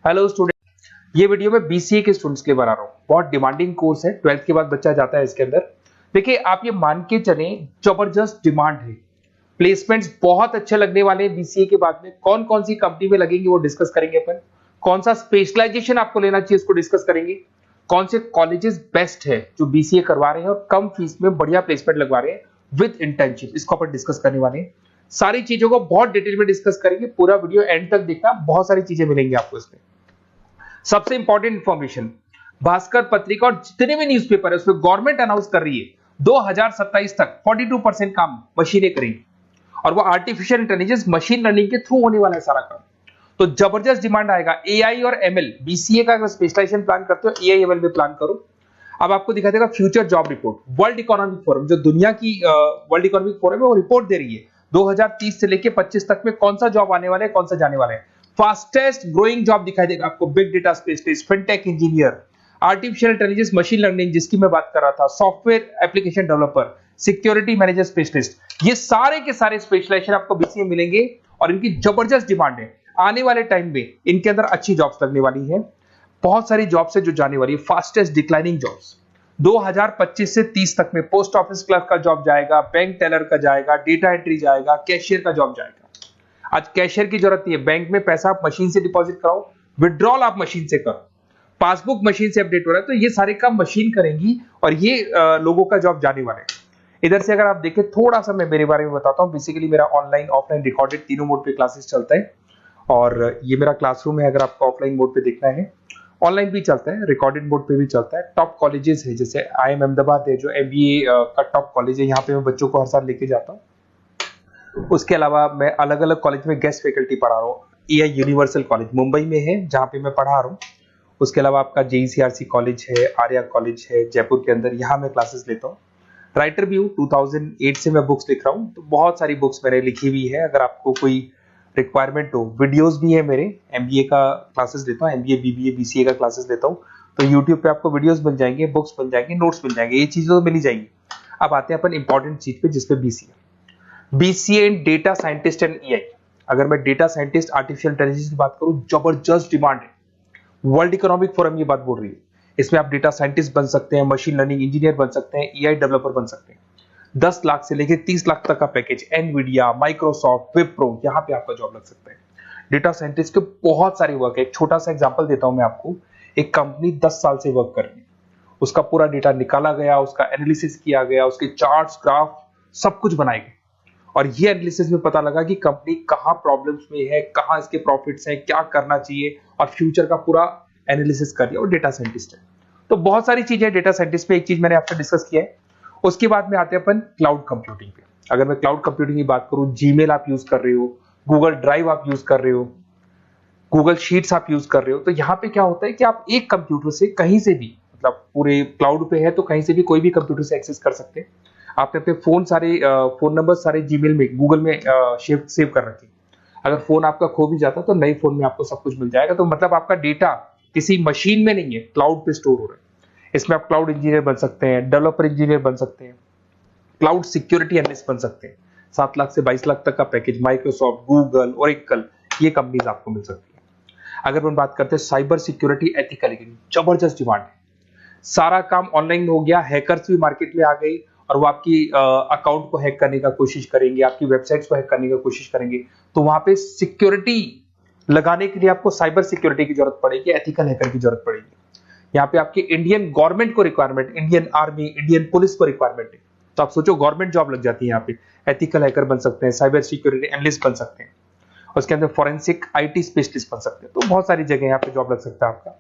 Hello student, ये video में BCA के स्टूडेंट्स के लिए बना रहा हूँ। बहुत डिमांडिंग कोर्स है, 12th के बाद बच्चा जाता है इसके अंदर। देखिए, आप ये मान के चलें, जबरदस्त डिमांड है। प्लेसमेंट्स बहुत अच्छे लगने वाले हैं बीसीए के बाद में। कौन कौन सी कंपनी में लगेंगे वो डिस्कस करेंगे अपन। कौन सा स्पेशलाइजेशन आपको लेना चाहिए इसको डिस्कस करेंगे। कौन से कॉलेजेस बेस्ट है जो बीसीए करवा रहे हैं और कम फीस में बढ़िया प्लेसमेंट लगवा रहे हैं विद इंटर्नशिप, इसको अपन डिस्कस करने वाले हैं। सारी चीजों को बहुत डिटेल में डिस्कस करेंगे। पूरा वीडियो एंड तक देखना, बहुत सारी चीजें मिलेंगी आपको इसमें। सबसे इंपॉर्टेंट इंफॉर्मेशन, भास्कर पत्रिका और जितने भी न्यूज़पेपर है उसमें गवर्नमेंट अनाउंस कर रही है 2027 तक 42% काम मशीनें करेंगी और वो आर्टिफिशियल इंटेलिजेंस मशीन लर्निंग के थ्रू होने वाला है सारा काम। तो जबरदस्त डिमांड आएगा। एआई और एमएल, बीसीए का अगर स्पेशलाइजेशन प्लान करते हो एआई एमएल में प्लान करो। अब आपको दिखा देगा future job report. World economic forum, जो दुनिया की वर्ल्ड इकोनॉमिक फोरम है, वो रिपोर्ट दे रही है 2030 से लेके 25 तक में कौन सा जॉब आने वाला है, कौन सा जाने वाला है। फास्टेस्ट ग्रोइंग जॉब दिखाई देगा आपको, big data specialist, fintech engineer, artificial intelligence machine learning जिसकी मैं बात कर रहा था, software application developer, security manager specialist, ये सारे के सारे स्पेशलाइजेशन आपको बीसीए में मिलेंगे और इनकी जबरदस्त डिमांड है। आने वाले टाइम में इनके अंदर अच्छी जॉब्स लगने वाली है। बहुत सारी जॉब्स है जो जाने वाली है। फास्टेस्ट डिक्लाइनिंग जॉब्स 2025 से 30 तक में पोस्ट ऑफिस क्लर्क का जॉब जाएगा, बैंक टेलर का जाएगा, डेटा एंट्री जाएगा, कैशियर का जॉब जाएगा। आज कैशियर की जरूरत नहीं है। बैंक में पैसा आप मशीन से डिपॉजिट कराओ, विड्रॉल आप मशीन से करो, पासबुक मशीन से अपडेट हो रहा है, तो ये सारे काम मशीन करेंगी और ये लोगों का जॉब जाने वाले हैं। इधर से अगर आप देखें, थोड़ा सा मैं मेरे बारे में बताता हूँ। बेसिकली मेरा ऑनलाइन ऑफलाइन रिकॉर्डेड तीनों मोड पे क्लासेस चलता है और ये मेरा क्लासरूम है। अगर आपको ऑफलाइन मोड पे देखना है, ऑनलाइन भी चलता है, रिकॉर्डेड मोड पे भी चलता है। टॉप कॉलेजेस है, जैसे IIM अहमदाबाद है जो MBA का टॉप कॉलेज है, यहाँ पे मैं बच्चों को हर साल लेके जाता हूँ। उसके अलावा मैं अलग अलग कॉलेज में गेस्ट फैकल्टी पढ़ा रहा हूँ। AI यूनिवर्सल कॉलेज मुंबई में है जहाँ पे मैं पढ़ा रहा हूँ। उसके अलावा आपका JECRC कॉलेज है, आर्या कॉलेज है जयपुर के अंदर, यहाँ मैं क्लासेस लेता हूँ। राइटर भी हूँ, 2008 से मैं बुक्स लिख रहा हूँ, तो बहुत सारी बुक्स मैंने लिखी हुई है। अगर आपको कोई रिक्वायरमेंट हो, वीडियोस भी है मेरे। MBA का क्लासेस लेता हूँ, MBA BBA BCA का क्लासेस लेता हूँ, तो यूट्यूब पे आपको वीडियोस मिल जाएंगे, बुक्स मिल जाएंगे, नोट्स मिल जाएंगे, ये चीजें तो मिल ही जाएंगी। अब आते हैं अपन इंपॉर्टेंट चीज पे, जिसपे BCA in data scientist and AI। अगर मैं डेटा साइंटिस्ट आर्टिफिशियल इंटेलिजेंस की बात करूं, जबरदस्त डिमांड है। वर्ल्ड इकोनॉमिक फोरम ये बात बोल रही है। इसमें आप डेटा साइंटिस्ट बन सकते हैं, मशीन लर्निंग इंजीनियर बन सकते हैं, AI डेवलपर बन सकते हैं। 10 लाख से लेकर 30 लाख तक का पैकेज, एनवीडिया, माइक्रोसॉफ्ट, विप्रो, यहाँ पे आपका जॉब लग सकता है। डेटा साइंटिस्ट के बहुत सारे वर्क है। एक छोटा सा एग्जांपल देता हूं मैं आपको। एक कंपनी 10 साल से वर्क कर रही है, उसका पूरा डेटा निकाला गया, उसका एनालिसिस किया गया, उसके चार्ट्स, ग्राफ सब कुछ बनाए गए और ये एनालिसिस में पता लगा कि कंपनी कहां प्रॉब्लम्स में है, कहां इसके प्रॉफिट्स हैं, क्या करना चाहिए, और फ्यूचर का पूरा एनालिसिस कर दिया। और डेटा साइंटिस्ट है। तो बहुत सारी चीजें डेटा साइंटिस्ट पे। एक चीज मैंने आपसे डिस्कस किया है। उसके बाद में आते हैं अपन क्लाउड कंप्यूटिंग पे। अगर मैं क्लाउड कंप्यूटिंग की बात करूं, जीमेल आप यूज कर रहे हो, गूगल ड्राइव आप यूज कर रहे हो, गूगल शीट्स आप यूज कर रहे हो, तो यहाँ पे क्या होता है कि आप एक कंप्यूटर से कहीं से भी, मतलब पूरे क्लाउड पे है तो कहीं से भी कोई भी कंप्यूटर से एक्सेस कर सकते हैं। आपने अपने फोन नंबर सारे जीमेल में, गूगल में सेव कर रखे। अगर फोन आपका खो भी जाता तो नए फोन में आपको सब कुछ मिल जाएगा। तो मतलब आपका डेटा किसी मशीन में नहीं है, क्लाउड पे स्टोर हो रहा है। इसमें आप क्लाउड इंजीनियर बन सकते हैं, डेवलपर इंजीनियर बन सकते हैं, क्लाउड सिक्योरिटी एनालिस्ट बन सकते हैं। 7 लाख से 22 लाख तक का पैकेज, माइक्रोसॉफ्ट, गूगल, ओरेकल, ये कंपनीज आपको मिल सकती है। अगर हम बात करते हैं साइबर सिक्योरिटी एथिकल, जबरदस्त डिमांड है। सारा काम ऑनलाइन हो गया, हैकर्स भी मार्केट में आ गई और वो आपकी अकाउंट को हैक करने का कोशिश करेंगे, आपकी वेबसाइट्स को हैक करने का कोशिश करेंगे। तो वहां पे सिक्योरिटी लगाने के लिए आपको साइबर सिक्योरिटी की जरूरत पड़ेगी, एथिकल हैकर की जरूरत पड़ेगी। यहाँ पे आपकी इंडियन गवर्नमेंट को requirement, Indian army, Indian police को रिक्वायरमेंट है। तो आप सोचो, गवर्नमेंट जॉब लग जाती है यहाँ पे। एथिकल हैकर बन सकते हैं, साइबर सिक्योरिटी एनालिस्ट बन सकते हैं, उसके अंदर फॉरेंसिक IT स्पेशलिस्ट बन सकते हैं। तो बहुत सारी जगह यहाँ पे जॉब लग सकता है आपका।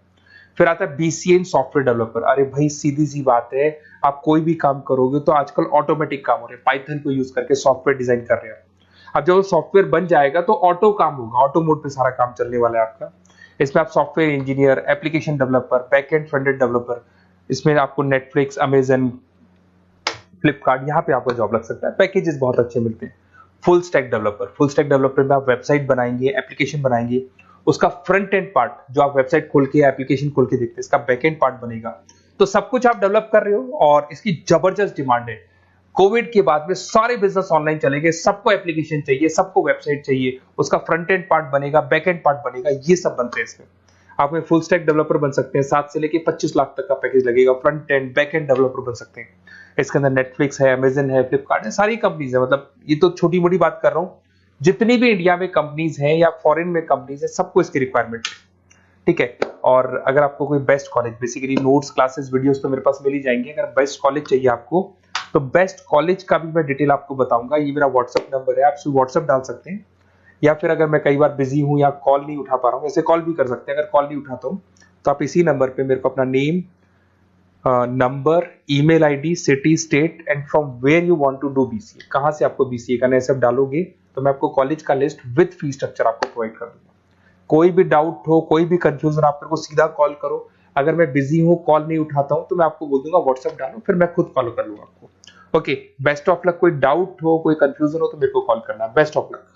फिर आता है BCA इन सॉफ्टवेयर डेवलपर। अरे भाई, सीधी सी बात है, आप कोई भी काम करोगे तो आजकल ऑटोमेटिक काम हो रहे हैं, पाइथन को यूज करके सॉफ्टवेयर डिजाइन कर रहे हैं। अब जब सॉफ्टवेयर बन जाएगा तो ऑटो काम होगा, ऑटो मोड पे सारा काम चलने वाला है आपका। इसमें आप software engineer, application developer, backend front-end developer, इसमें आपको नेटफ्लिक्स, अमेजन, फ्लिपकार्ट, यहाँ पे आपको जॉब लग सकता है। पैकेजेस बहुत अच्छे मिलते हैं। फुल स्टैक डेवलपर में आप वेबसाइट बनाएंगे, एप्लीकेशन बनाएंगे, उसका फ्रंट एंड पार्ट, जो आप वेबसाइट खोल के एप्लीकेशन खोल के देखते हैं, इसका बैक एंड पार्ट बनेगा। तो सब कुछ आप डेवलप कर रहे हो और इसकी जबरदस्त डिमांड है। कोविड के बाद में सारे बिजनेस ऑनलाइन चले गए, सबको एप्लीकेशन चाहिए, सबको वेबसाइट चाहिए, उसका फ्रंट एंड पार्ट बनेगा, बैक एंड पार्ट बनेगा, ये सब बनते हैं इसमें। आप में फुल स्टैक डेवलपर बन सकते हैं, 7 से लेके 25 लाख तक का पैकेज लगेगा। Front end back end developer बन सकते हैं। इसके अंदर नेटफ्लिक्स है, अमेजन है, फ्लिपकार्ट है, सारी कंपनीज है। मतलब ये तो छोटी मोटी बात कर रहा हूँ, जितनी भी इंडिया में कंपनीज हैं या फॉरेन में कंपनीज है, सबको इसकी रिक्वायरमेंट है। ठीक है। और अगर आपको कोई best college, basically notes, classes, videos तो मेरे पास मिल ही जाएंगे। अगर बेस्ट कॉलेज चाहिए आपको, तो बेस्ट कॉलेज का भी मैं डिटेल आपको बताऊंगा। ये मेरा व्हाट्सअप नंबर है, आप उसमें व्हाट्सअप डाल सकते हैं, या फिर अगर मैं कई बार बिजी हूं या कॉल नहीं उठा पा रहा हूं, ऐसे कॉल भी कर सकते हैं। अगर कॉल नहीं उठाता हूं तो आप इसी नंबर पे मेरे को अपना name, number, email ID, city, state and from where you want to do BCA, कहां से आपको बीसीए करना है, सब डालोगे तो मैं आपको कॉलेज का लिस्ट विद फी स्ट्रक्चर आपको प्रोवाइड कर दूंगा। कोई भी डाउट हो, कोई भी कंफ्यूजन, आप मेरे को सीधा कॉल करो। अगर मैं बिजी हूं, कॉल नहीं उठाता हूं, तो मैं आपको बोल दूंगा व्हाट्सएप डालो, फिर मैं खुद फॉलो कर लूंगा आपको। Okay, best of luck. कोई डाउट हो, कोई कंफ्यूजन हो तो मेरे को कॉल करना। Best of luck.